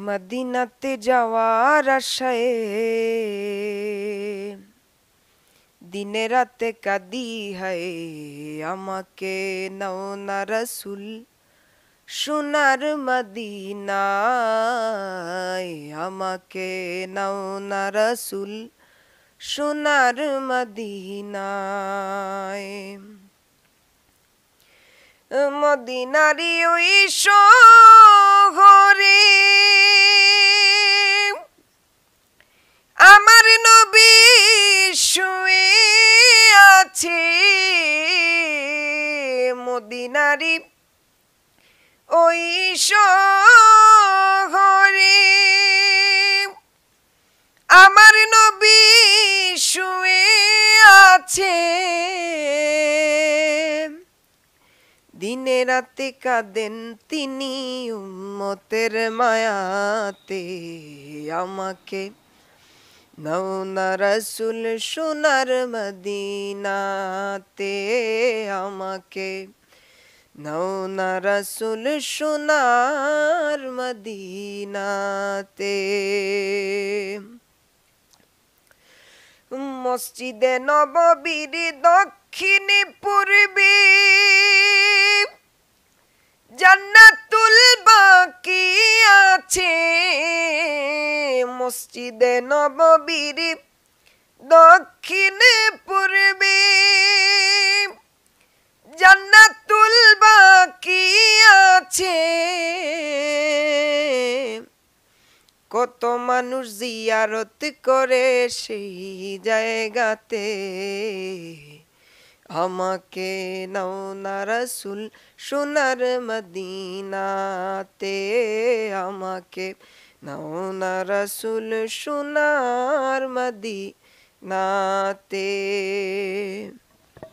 মদিনাতে যাওয়ার আশায় দিনে রাতে কাঁদি হায়, আমাকে নাও না রাসূল সোনার মদিনায়, আমাকে নাও না রাসূল সোনার মদিনায়। মদিনারি ওই শহরে আমার নবী শুয়ে আছে, মদিনারি ওই শহরে আমার নবী শুয়ে আছে, দিনে রাতে কাঁদেন তিনি উম্মতের মায়াতে, আমাকে নাও না রাসূল সোনার মদিনাতে, আমাকে নাও না রাসূল সোনার মদিনাতে। মসজিদে নববীর দক্ষিণ পূর্বে জান্নাতুল বাকি আছে, মসজিদে নববীর দক্ষিণ পূর্বে জান্নাতুল বাকি আছে, কত মানুষ জিয়ারত করে সেই জায়গাতে, আমাকে নাও না রাসূল সোনার মদিনাতে, আমাকে নাও না রাসূল সোনার মদিনাতে।